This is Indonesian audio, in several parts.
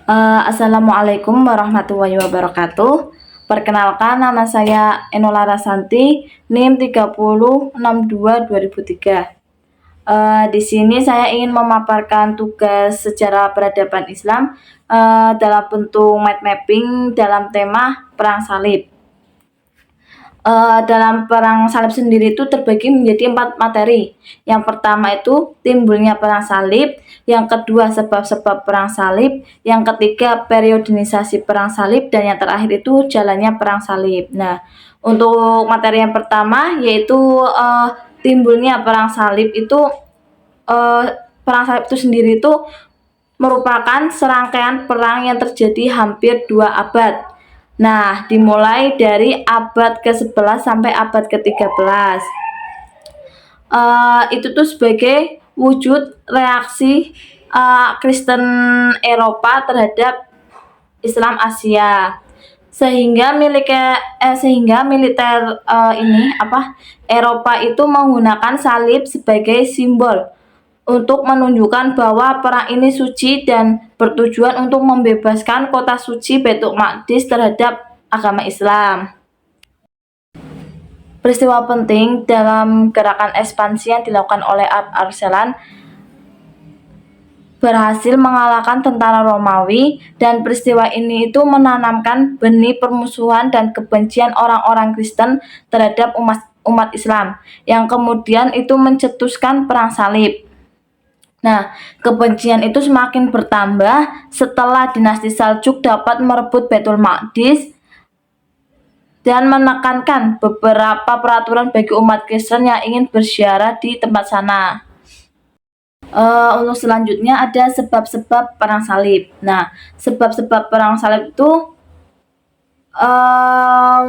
Assalamualaikum warahmatullahi wabarakatuh. Perkenalkan, nama saya Enola Rasanti, NIM 3062-2003. Di sini saya ingin memaparkan tugas sejarah peradaban Islam dalam bentuk mind mapping dalam tema Perang Salib. Dalam perang salib sendiri itu terbagi menjadi 4 materi. Yang pertama itu timbulnya perang salib, yang kedua sebab-sebab perang salib, yang ketiga periodenisasi perang salib, dan yang terakhir itu jalannya perang salib. Nah, untuk materi yang pertama yaitu timbulnya perang salib itu perang salib itu sendiri itu merupakan serangkaian perang yang terjadi hampir 2 abad. Nah, dimulai dari abad ke-11 sampai abad ke-13. Itu tuh sebagai wujud reaksi Kristen Eropa terhadap Islam Asia. Sehingga militer Eropa itu menggunakan salib sebagai simbol untuk menunjukkan bahwa perang ini suci dan bertujuan untuk membebaskan kota suci Baitul Maqdis terhadap agama Islam. Peristiwa penting dalam gerakan ekspansi yang dilakukan oleh Arsalan berhasil mengalahkan tentara Romawi, dan peristiwa ini itu menanamkan benih permusuhan dan kebencian orang-orang Kristen terhadap umat Islam, yang kemudian itu mencetuskan perang salib. Nah, kebencian itu semakin bertambah setelah dinasti Saljuk dapat merebut Baitul Maqdis dan menekankan beberapa peraturan bagi umat Kristen yang ingin berziarah di tempat sana. Untuk selanjutnya ada sebab-sebab perang salib. Nah, sebab-sebab perang salib itu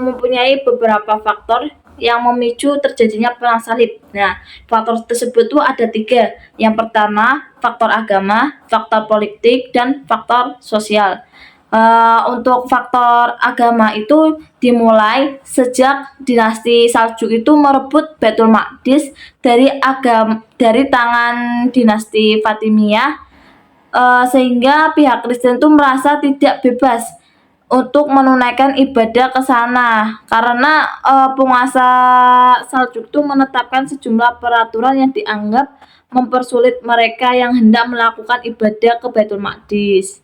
mempunyai beberapa faktor yang memicu terjadinya perang salib. Nah, faktor tersebut itu ada 3. Yang pertama, faktor agama, faktor politik, dan faktor sosial. Untuk faktor agama itu dimulai sejak dinasti Saljuk itu merebut Baitul Maqdis dari tangan dinasti Fatimiyah, sehingga pihak Kristen itu merasa tidak bebas untuk menunaikan ibadah ke sana karena penguasa Saljuk itu menetapkan sejumlah peraturan yang dianggap mempersulit mereka yang hendak melakukan ibadah ke Baitul Maqdis.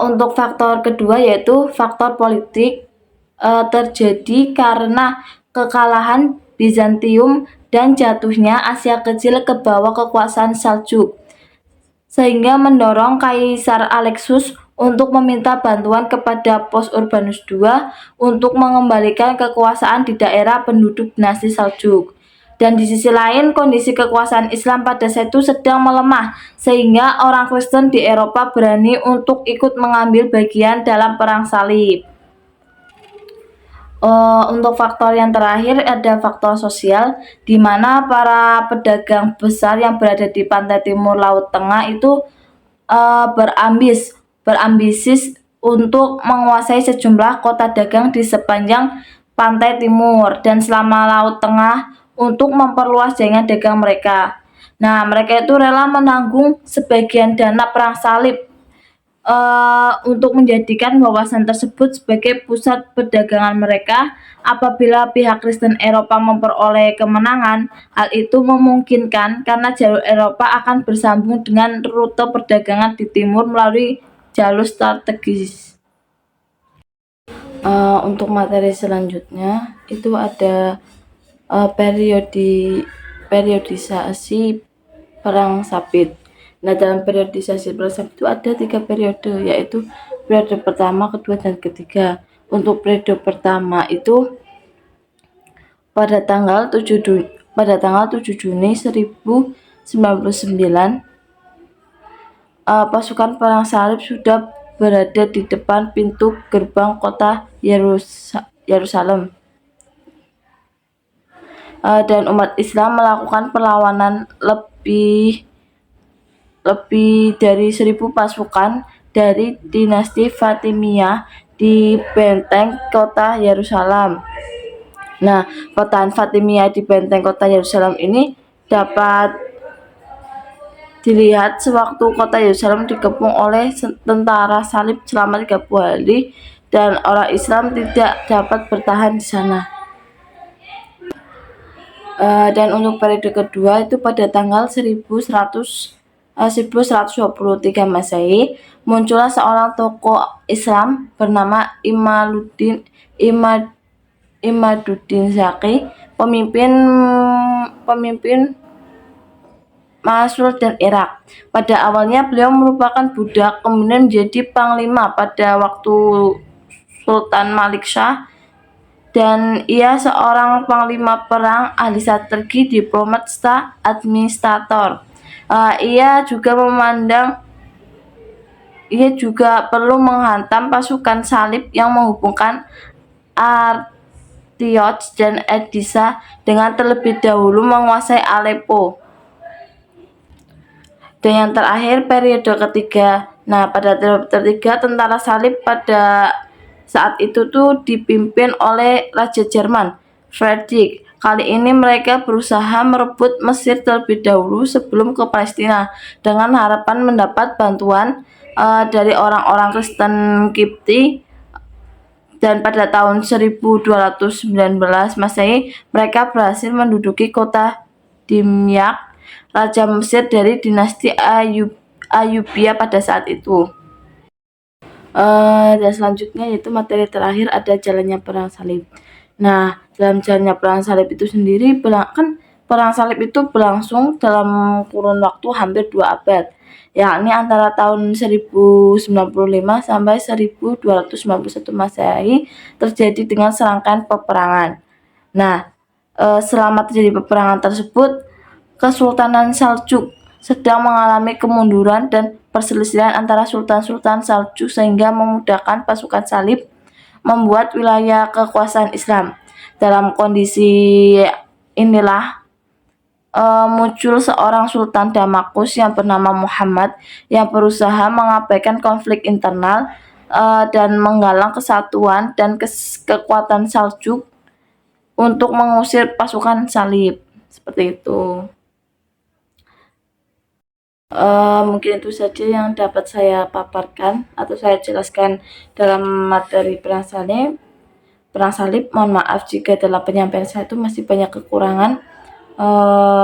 Untuk faktor kedua yaitu faktor politik, terjadi karena kekalahan Bizantium dan jatuhnya Asia Kecil ke bawah kekuasaan Saljuk, sehingga mendorong Kaisar Alexius untuk meminta bantuan kepada Pos Urbanus II untuk mengembalikan kekuasaan di daerah penduduk dinasti Saljuk. Dan di sisi lain, kondisi kekuasaan Islam pada saat itu sedang melemah, sehingga orang Kristen di Eropa berani untuk ikut mengambil bagian dalam perang salib. Untuk faktor yang terakhir ada faktor sosial, di mana para pedagang besar yang berada di pantai timur Laut Tengah itu berambisi untuk menguasai sejumlah kota dagang di sepanjang pantai timur dan selama Laut Tengah untuk memperluas jaringan dagang mereka. Nah, mereka itu rela menanggung sebagian dana perang salib untuk menjadikan kawasan tersebut sebagai pusat perdagangan mereka. Apabila pihak Kristen Eropa memperoleh kemenangan, hal itu memungkinkan karena jalur Eropa akan bersambung dengan rute perdagangan di timur melalui jalur strategis. Untuk materi selanjutnya itu ada periodisasi perang sabit. Nah, dalam periodisasi perang sabit itu ada 3 periode, yaitu periode pertama, kedua, dan ketiga. Untuk periode pertama itu pada tanggal 7 Juni 1099, pasukan perang salib sudah berada di depan pintu gerbang kota Yerusalem. Dan umat Islam melakukan perlawanan lebih dari 1000 pasukan dari dinasti Fatimiyah di benteng kota Yerusalem. Nah, pertahanan Fatimiyah di benteng kota Yerusalem ini dapat dilihat sewaktu kota Yerusalem dikepung oleh tentara salib selama 30 hari dan orang Islam tidak dapat bertahan di sana. Dan untuk periode kedua itu pada tanggal 1123 Masehi muncullah seorang tokoh Islam bernama Imaduddin Zaki, pemimpin Mosul dan Irak. Pada awalnya beliau merupakan budak, kemudian menjadi panglima pada waktu Sultan Malik Shah, dan ia seorang panglima perang, ahli strategi, diplomat, administrator. Ia juga perlu menghantam pasukan salib yang menghubungkan Antioch dan Edessa dengan terlebih dahulu menguasai Aleppo. Dan yang terakhir periode ketiga. Nah, pada periode ketiga tentara salib pada saat itu tuh dipimpin oleh Raja Jerman, Friedrich. Kali ini mereka berusaha merebut Mesir terlebih dahulu sebelum ke Palestina dengan harapan mendapat bantuan dari orang-orang Kristen Kipti. Dan pada tahun 1219 Masehi mereka berhasil menduduki kota Dimyat, Raja Mesir dari dinasti Ayyubiyah pada saat itu. Dan selanjutnya yaitu materi terakhir ada jalannya perang salib. Nah, dalam jalannya perang salib itu sendiri perang salib itu berlangsung dalam kurun waktu hampir 2 abad, yakni antara tahun 1095 sampai 1291 Masehi terjadi dengan serangkaian peperangan. Nah, selama terjadi peperangan tersebut, Kesultanan Saljuk sedang mengalami kemunduran dan perselisihan antara sultan-sultan Saljuk sehingga memudahkan pasukan salib membuat wilayah kekuasaan Islam. Dalam kondisi inilah muncul seorang sultan Damaskus yang bernama Muhammad yang berusaha mengabaikan konflik internal dan menggalang kesatuan dan kekuatan Saljuk untuk mengusir pasukan salib. Seperti itu. Mungkin itu saja yang dapat saya paparkan atau saya jelaskan dalam materi perang salib. Mohon maaf jika dalam penyampaian saya itu masih banyak kekurangan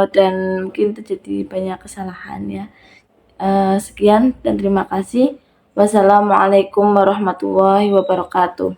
dan mungkin terjadi banyak kesalahan ya. Sekian dan terima kasih. Wassalamualaikum warahmatullahi wabarakatuh.